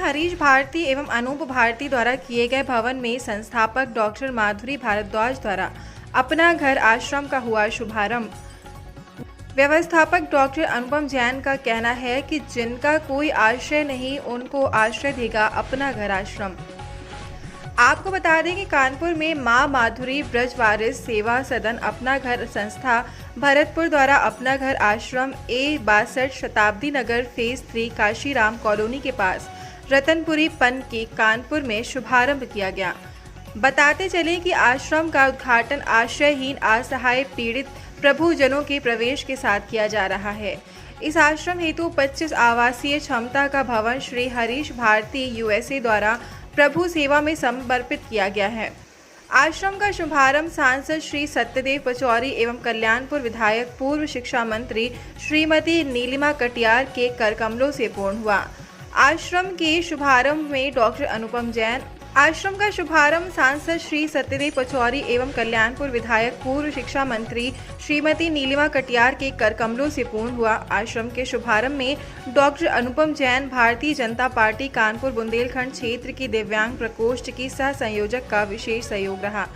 हरीश भारती एवं अनूप भारती द्वारा किए गए भवन में संस्थापक डॉक्टर माधुरी भारद्वाज द्वारा अपना घर आश्रम का हुआ शुभारंभ। व्यवस्थापक डॉक्टर अनुपम जैन का कहना है कि जिनका कोई आश्रय नहीं उनको आश्रय देगा अपना घर आश्रम। आपको बता दें कि कानपुर में मां माधुरी ब्रजवारिस सेवा सदन अपना घर संस्था भरतपुर द्वारा अपना घर आश्रम A62 शताब्दी नगर फेज 3 काशीराम कॉलोनी के पास रतनपुरी पन के कानपुर में शुभारंभ किया गया। बताते चले कि आश्रम का उद्घाटन आश्रयहीन असहाय पीड़ित प्रभुजनों के प्रवेश के साथ किया जा रहा है। इस आश्रम हेतु 25 आवासीय क्षमता का भवन श्री हरीश भारती USA द्वारा प्रभु सेवा में समर्पित किया गया है। आश्रम का शुभारंभ सांसद श्री सत्यदेव पचौरी एवं कल्याणपुर विधायक पूर्व शिक्षा मंत्री श्रीमती नीलिमा कटियार के कर कमलों से पूर्ण हुआ। आश्रम के शुभारंभ में डॉक्टर अनुपम जैन, आश्रम का शुभारंभ सांसद श्री सत्यदेव पचौरी एवं कल्याणपुर विधायक पूर्व शिक्षा मंत्री श्रीमती नीलिमा कटियार के कर कमलों से पूर्ण हुआ। आश्रम के शुभारंभ में डॉक्टर अनुपम जैन भारतीय जनता पार्टी कानपुर बुंदेलखंड क्षेत्र की दिव्यांग प्रकोष्ठ की सह संयोजक का विशेष सहयोग रहा।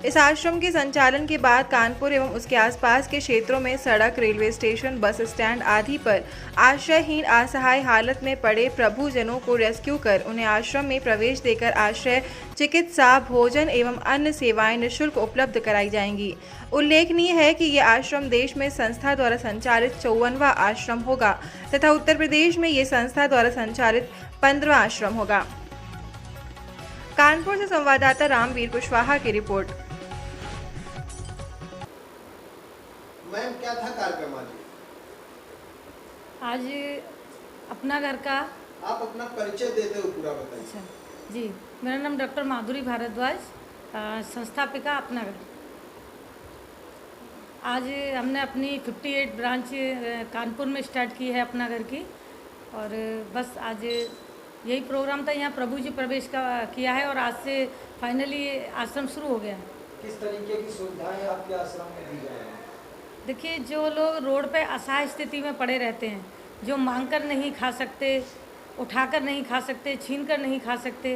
इस आश्रम के संचालन के बाद कानपुर एवं उसके आसपास के क्षेत्रों में सड़क, रेलवे स्टेशन, बस स्टैंड आदि पर आश्रयहीन असहाय हालत में पड़े प्रभुजनों को रेस्क्यू कर उन्हें आश्रम में प्रवेश देकर आश्रय, चिकित्सा, भोजन एवं अन्य सेवाएं निःशुल्क उपलब्ध कराई जाएंगी। उल्लेखनीय है कि ये आश्रम देश में संस्था द्वारा संचालित 54वां आश्रम होगा तथा उत्तर प्रदेश में ये संस्था द्वारा संचालित 15वां आश्रम होगा। कानपुर से संवाददाता रामवीर कुशवाहा की रिपोर्ट। मैम, क्या था कार्यक्रम आज अपना घर का? आप अपना परिचय देते हो पूरा बताइए। अच्छा जी, मेरा नाम डॉक्टर माधुरी भारद्वाज, संस्थापिका अपना घर। आज हमने अपनी 58 ब्रांच कानपुर में स्टार्ट की है अपना घर की, और बस आज यही प्रोग्राम था। यहाँ प्रभु जी प्रवेश का किया है और आज से फाइनली आश्रम शुरू हो गया है। किस तरीके की सुविधाएं आपके आश्रम में दी जाए? देखिए, जो लोग रोड पे असहाय स्थिति में पड़े रहते हैं, जो मांगकर नहीं खा सकते, उठाकर नहीं खा सकते, छीनकर नहीं खा सकते,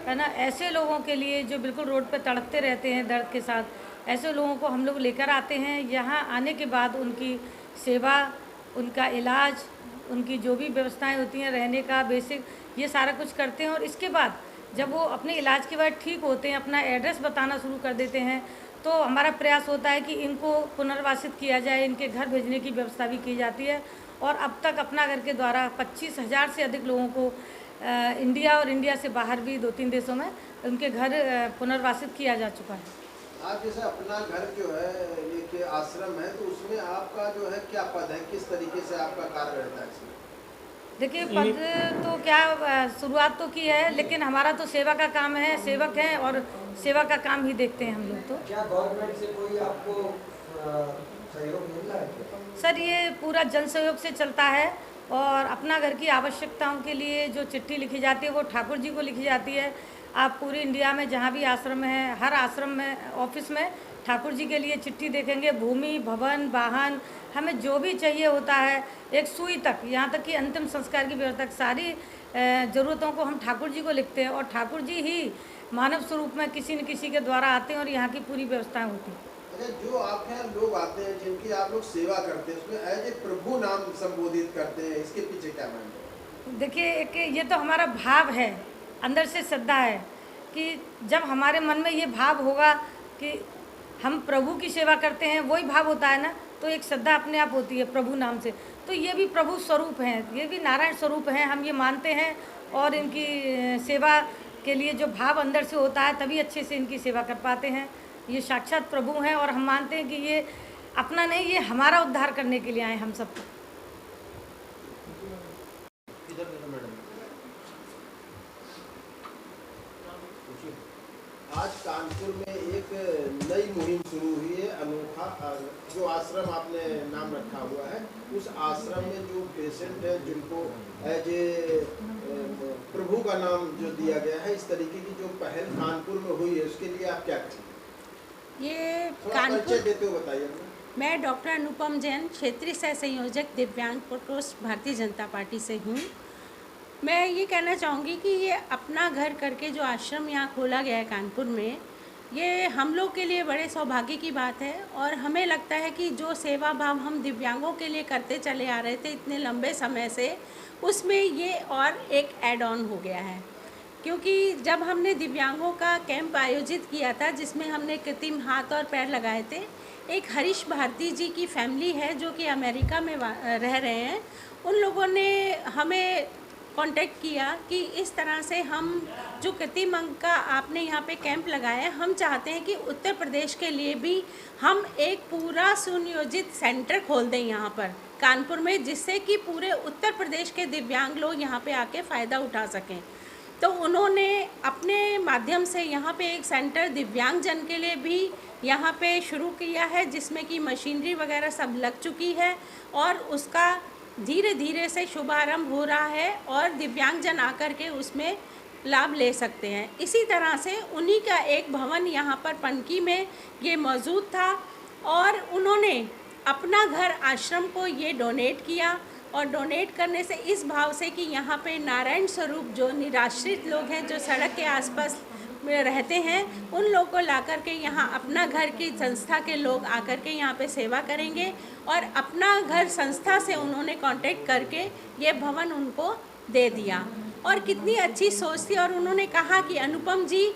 है ना, ऐसे लोगों के लिए जो बिल्कुल रोड पे तड़पते रहते हैं दर्द के साथ, ऐसे लोगों को हम लोग लेकर आते हैं। यहाँ आने के बाद उनकी सेवा, उनका इलाज, उनकी जो भी व्यवस्थाएं होती हैं, रहने का बेसिक, ये सारा कुछ करते हैं। और इसके बाद जब वो अपने इलाज के बाद ठीक होते हैं, अपना एड्रेस बताना शुरू कर देते हैं, तो हमारा प्रयास होता है कि इनको पुनर्वासित किया जाए, इनके घर भेजने की व्यवस्था भी की जाती है। और अब तक अपना घर के द्वारा 25,000 से अधिक लोगों को इंडिया और इंडिया से बाहर भी 2-3 देशों में उनके घर पुनर्वासित किया जा चुका है। आप जैसे अपना घर जो है एक आश्रम है, तो उसमें आपका जो है क्या पद है, किस तरीके से आपका कार्य रहता है इसमें? देखिए, पद तो क्या, शुरुआत तो की है, लेकिन हमारा तो सेवा का काम है, सेवक हैं और सेवा का काम ही देखते हैं हम लोग। तो क्या गवर्नमेंट से कोई आपको सहयोग मिल रहा है? सर, ये पूरा जन सहयोग से चलता है और अपना घर की आवश्यकताओं के लिए जो चिट्ठी लिखी जाती है वो ठाकुर जी को लिखी जाती है। आप पूरी इंडिया में जहाँ भी आश्रम है, हर आश्रम में, ऑफिस में ठाकुर जी के लिए चिट्ठी देखेंगे। भूमि, भवन, वाहन, हमें जो भी चाहिए होता है, एक सुई तक, यहाँ तक कि अंतिम संस्कार की व्यवस्था तक, सारी ज़रूरतों को हम ठाकुर जी को लिखते हैं और ठाकुर जी ही मानव स्वरूप में किसी न किसी के द्वारा आते हैं और यहाँ की पूरी व्यवस्थाएं होती हैं। अच्छा, जो आपके यहाँ लोग आते हैं, जिनकी आप लोग सेवा करते हैं, उसमें एज ए प्रभु नाम संबोधित करते हैं, इसके पीछे क्या मायने है? देखिए, एक ये तो हमारा भाव है, अंदर से श्रद्धा है कि जब हमारे मन में ये भाव होगा कि हम प्रभु की सेवा करते हैं, वही भाव होता है ना, तो एक श्रद्धा अपने आप होती है प्रभु नाम से। तो ये भी प्रभु स्वरूप हैं, ये भी नारायण स्वरूप हैं, हम ये मानते हैं। और इनकी सेवा के लिए जो भाव अंदर से होता है, तभी अच्छे से इनकी सेवा कर पाते हैं। ये साक्षात प्रभु हैं और हम मानते हैं कि ये अपना नहीं, ये हमारा उद्धार करने के लिए आए हम सबको। आज कानपुर में एक नई मुहिम शुरू हुई है, अनोखा, जो आश्रम आपने नाम रखा हुआ है, उस आश्रम में जो पेशेंट है, जिनको एज ए प्रभु का नाम जो दिया गया है, इस तरीके की जो पहल कानपुर में हुई है, उसके लिए आप क्या कहेंगे? ये कानपुर देते हो बताइए। मैं डॉक्टर अनुपम जैन, क्षेत्रीय सह संयोजक दिव्यांग प्रकोष्ठ भारतीय जनता पार्टी से हूँ। मैं ये कहना चाहूँगी कि ये अपना घर करके जो आश्रम यहाँ खोला गया है कानपुर में, ये हम लोग के लिए बड़े सौभाग्य की बात है। और हमें लगता है कि जो सेवा भाव हम दिव्यांगों के लिए करते चले आ रहे थे इतने लंबे समय से, उसमें ये और एक ऐड ऑन हो गया है। क्योंकि जब हमने दिव्यांगों का कैंप आयोजित किया था जिसमें हमने कृत्रिम हाथ और पैर लगाए थे, एक हरीश भारती जी की फैमिली है जो कि अमेरिका में रह रहे हैं, उन लोगों ने हमें कांटेक्ट किया कि इस तरह से हम जो कृत्रिम अंग का आपने यहाँ पे कैंप लगाया है, हम चाहते हैं कि उत्तर प्रदेश के लिए भी हम एक पूरा सुनियोजित सेंटर खोल दें यहाँ पर कानपुर में, जिससे कि पूरे उत्तर प्रदेश के दिव्यांग लोग यहाँ पे आके फ़ायदा उठा सकें। तो उन्होंने अपने माध्यम से यहाँ पे एक सेंटर दिव्यांगजन के लिए भी यहाँ पे शुरू किया है, जिसमें कि मशीनरी वगैरह सब लग चुकी है और उसका धीरे धीरे से शुभारंभ हो रहा है और दिव्यांगजन आकर के उसमें लाभ ले सकते हैं। इसी तरह से उन्हीं का एक भवन यहाँ पर पनकी में ये मौजूद था और उन्होंने अपना घर आश्रम को ये डोनेट किया और डोनेट करने से इस भाव से कि यहाँ पे नारायण स्वरूप जो निराश्रित लोग हैं, जो सड़क के आसपास में रहते हैं, उन लोगों को ला कर के यहाँ अपना घर की संस्था के लोग आकर के यहाँ पे सेवा करेंगे और अपना घर संस्था से उन्होंने कांटेक्ट करके ये भवन उनको दे दिया। और कितनी अच्छी सोच थी। और उन्होंने कहा कि अनुपम जी,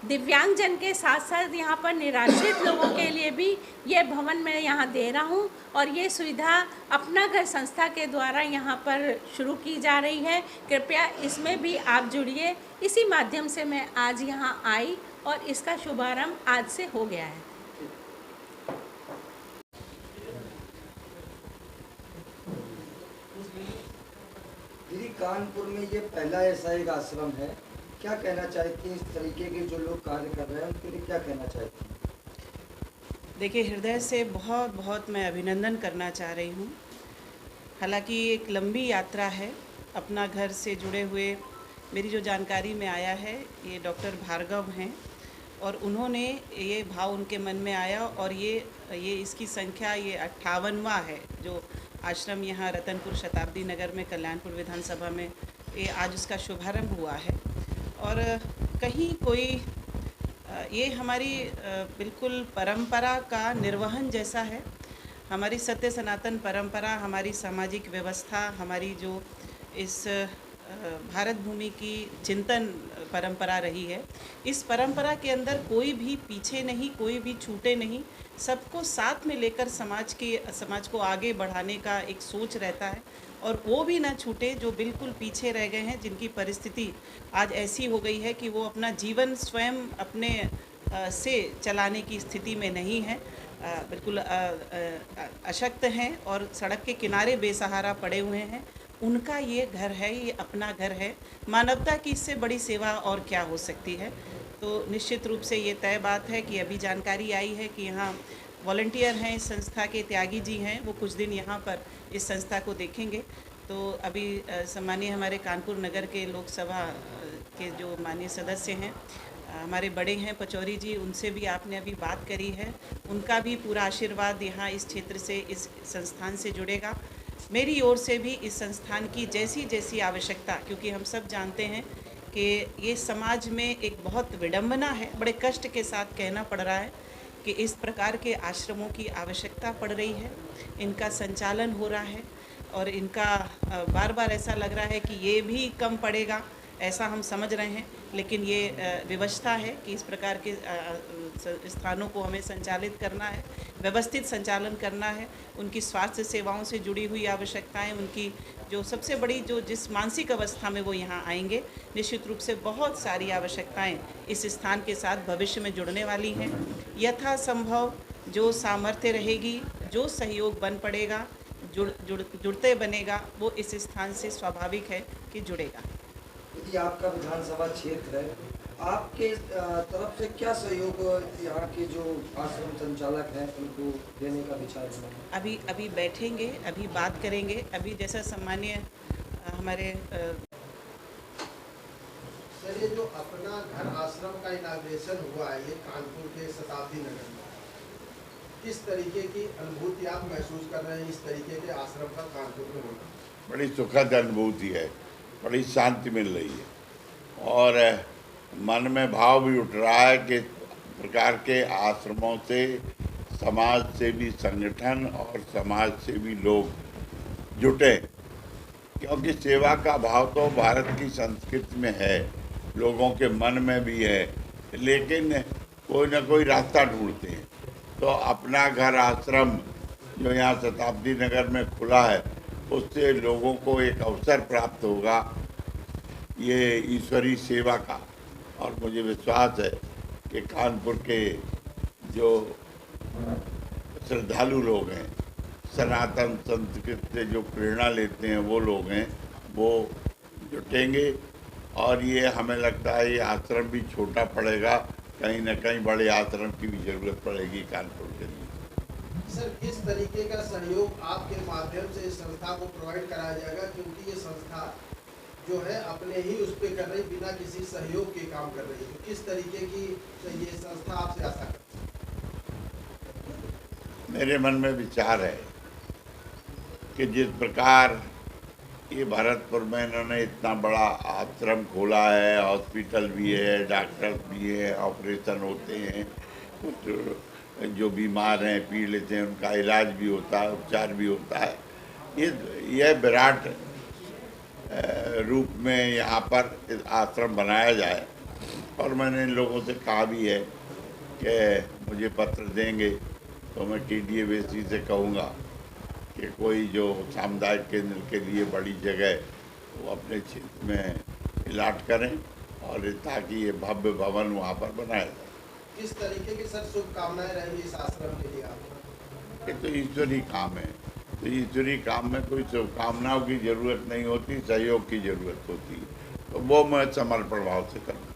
दिव्यांगजन के साथ साथ यहाँ पर निराश्रित लोगों के लिए भी ये भवन मैं यहाँ दे रहा हूँ और ये सुविधा अपना घर संस्था के द्वारा यहाँ पर शुरू की जा रही है। कृपया इसमें भी आप जुड़िए। इसी माध्यम से मैं आज यहाँ आई और इसका शुभारंभ आज से हो गया है। दीदी, कानपुर में ये पहला ऐसा एक आश्रम है, क्या कहना चाहती हैं? इस तरीके के जो लोग कार्य कर रहे हैं उनके लिए क्या कहना चाहती हैं? देखिए, हृदय से बहुत बहुत मैं अभिनंदन करना चाह रही हूँ। हालांकि एक लंबी यात्रा है। अपना घर से जुड़े हुए मेरी जो जानकारी में आया है, ये डॉक्टर भार्गव हैं और उन्होंने ये भाव उनके मन में आया और ये इसकी संख्या ये 58वां है जो आश्रम यहाँ रतनपुर शताब्दी नगर में कल्याणपुर विधानसभा में ये आज उसका शुभारंभ हुआ है। और कहीं कोई ये हमारी बिल्कुल परंपरा का निर्वहन जैसा है। हमारी सत्य सनातन परंपरा, हमारी सामाजिक व्यवस्था, हमारी जो इस भारत भूमि की चिंतन परंपरा रही है, इस परंपरा के अंदर कोई भी पीछे नहीं, कोई भी छूटे नहीं, सबको साथ में लेकर समाज को आगे बढ़ाने का एक सोच रहता है और वो भी ना छूटे जो बिल्कुल पीछे रह गए हैं, जिनकी परिस्थिति आज ऐसी हो गई है कि वो अपना जीवन स्वयं अपने से चलाने की स्थिति में नहीं है, बिल्कुल अशक्त हैं और सड़क के किनारे बेसहारा पड़े हुए हैं। उनका ये घर है, ये अपना घर है। मानवता की इससे बड़ी सेवा और क्या हो सकती है। तो निश्चित रूप से ये तय बात है कि अभी जानकारी आई है कि यहाँ वॉलंटियर हैं इस संस्था के, त्यागी जी हैं, वो कुछ दिन यहाँ पर इस संस्था को देखेंगे। तो अभी सम्मानीय हमारे कानपुर नगर के लोकसभा के जो माननीय सदस्य हैं, हमारे बड़े हैं पचौरी जी, उनसे भी आपने अभी बात करी है। उनका भी पूरा आशीर्वाद यहाँ इस क्षेत्र से, इस संस्थान से जुड़ेगा। मेरी ओर से भी इस संस्थान की जैसी जैसी आवश्यकता, क्योंकि हम सब जानते हैं कि ये समाज में एक बहुत विडंबना है, बड़े कष्ट के साथ कहना पड़ रहा है कि इस प्रकार के आश्रमों की आवश्यकता पड़ रही है, इनका संचालन हो रहा है और इनका बार बार ऐसा लग रहा है कि ये भी कम पड़ेगा, ऐसा हम समझ रहे हैं। लेकिन ये व्यवस्था है कि इस प्रकार के स्थानों को हमें संचालित करना है, व्यवस्थित संचालन करना है। उनकी स्वास्थ्य सेवाओं से जुड़ी हुई आवश्यकताएं, उनकी जो सबसे बड़ी जो जिस मानसिक अवस्था में वो यहाँ आएंगे, निश्चित रूप से बहुत सारी आवश्यकताएं इस स्थान के साथ भविष्य में जुड़ने वाली हैं। यथासंभव जो सामर्थ्य रहेगी, जो सहयोग बन पड़ेगा, जुड़ते बनेगा, वो इस स्थान से स्वाभाविक है कि जुड़ेगा। यदि आपका विधानसभा क्षेत्र है, आपके तरफ से क्या सहयोग यहाँ के जो आश्रम संचालक हैं उनको देने का विचार है? अभी बैठेंगे, अभी बात करेंगे। अभी जैसा सम्मानीय हमारे सर, ये जो अपना घर आश्रम का इनाग्रेशन हुआ है, ये कानपुर के शताब्दी नगर में, किस तरीके की अनुभूति आप महसूस कर रहे हैं इस तरीके के आश्रम का कानपुर में होना? बड़ी सुखद अनुभूति है। बड़ी शांति मिल रही है और मन में भाव भी उठ रहा है कि प्रकार के आश्रमों से समाज सेवी संगठन और समाज सेवी लोग जुटे, क्योंकि सेवा का भाव तो भारत की संस्कृति में है, लोगों के मन में भी है, लेकिन कोई ना कोई रास्ता ढूंढते हैं। तो अपना घर आश्रम जो यहाँ शताब्दी नगर में खुला है, उससे लोगों को एक अवसर प्राप्त होगा ये ईश्वरीय सेवा का। और मुझे विश्वास है कि कानपुर के जो श्रद्धालु लोग हैं, सनातन संस्कृति से जो प्रेरणा लेते हैं वो लोग हैं, वो जुटेंगे और ये हमें लगता है ये आश्रम भी छोटा पड़ेगा, कहीं ना कहीं बड़े आश्रम की भी ज़रूरत पड़ेगी कानपुर के लिए। सर, किस तरीके का सहयोग आपके माध्यम से इस संस्था को प्रोवाइड कराया जाएगा, क्योंकि ये संस्था जो है अपने ही उस पर कर रही, बिना किसी सहयोग के काम कर रही है, तो किस तरीके की ये संस्था आपसे आशा करती है? मेरे मन में विचार है कि जिस प्रकार ये भरतपुर में इन्होंने इतना बड़ा आश्रम खोला है, हॉस्पिटल भी है, डॉक्टर भी है, ऑपरेशन होते हैं, कुछ जो बीमार हैं पीड़ित हैं उनका इलाज भी होता है, उपचार भी होता है। यह विराट रूप में यहाँ पर आश्रम बनाया जाए और मैंने इन लोगों से कहा भी है कि मुझे पत्र देंगे तो मैं TDA बेसी से कहूँगा कि कोई जो सामुदायिक केंद्र के लिए बड़ी जगह वो अपने क्षेत्र में इलाट करें और ताकि ये भव्य भवन वहाँ पर बनाया जाए। किस तरीके की सर शुभकामनाएं रहेंगी इस आश्रम के लिए आप? ये तो ईश्वरीय काम है, तो ईश्वरीय काम में कोई शुभकामनाओं की ज़रूरत नहीं होती, सहयोग की ज़रूरत होती है, तो वो मैं समर्पण भाव से करूँ।